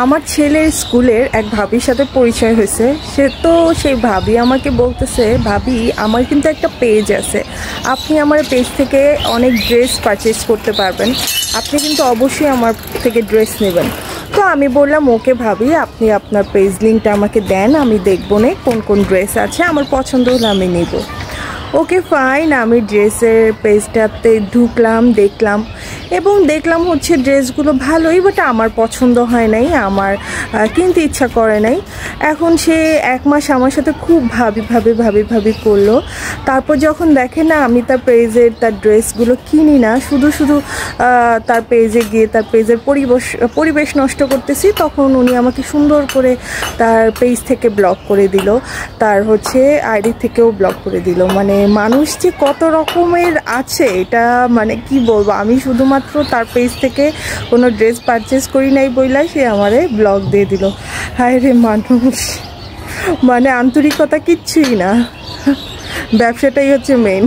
আমার ছেলের স্কুলের এক ভাবির সাথে পরিচয় হয়েছে। সেই ভাবি আমাকে বলতেছে, ভাবি আমার কিন্তু একটা পেজ আছে, আপনি আমার পেজ থেকে অনেক ড্রেস পারচেস করতে পারবেন, আপনি কিন্তু অবশ্যই আমার থেকে ড্রেস নেবেন। তো আমি বললাম ওকে ভাবি, আপনি আপনার পেজ লিঙ্কটা আমাকে দেন, আমি দেখবো না কোন কোন ড্রেস আছে, আমার পছন্দ হলে আমি নেব। ওকে ফাইন, আমি ড্রেসের পেজটাতে ঢুকলাম, দেখলাম হচ্ছে ড্রেসগুলো ভালোই, বাট আমার পছন্দ হয় নাই, আমার কিনতে ইচ্ছা করে নাই। এখন সে 1 মাস আমার সাথে খুব ভাবি করলো। তারপর যখন দেখে না আমি তার ড্রেসগুলো কিনি না, শুধু তার পেজে গিয়ে তার পেজের পরিবেশ নষ্ট করতেছি, তখন উনি আমাকে সুন্দর করে তার পেজ থেকে ব্লক করে দিল, তার হচ্ছে আইডি থেকেও ব্লক করে দিল। মানে মানুষ যে কত রকমের আছে, এটা মানে কি বলবো, আমি শুধুমাত্র তার পেজ থেকে কোনো ড্রেস পারচেস করি নাই বইলা সে আমারে ব্লক দিয়ে দিল। হায় রে মানুষ, মানে আন্তরিকতা কিচ্ছুই না, ব্যবসাটাই হচ্ছে মেইন।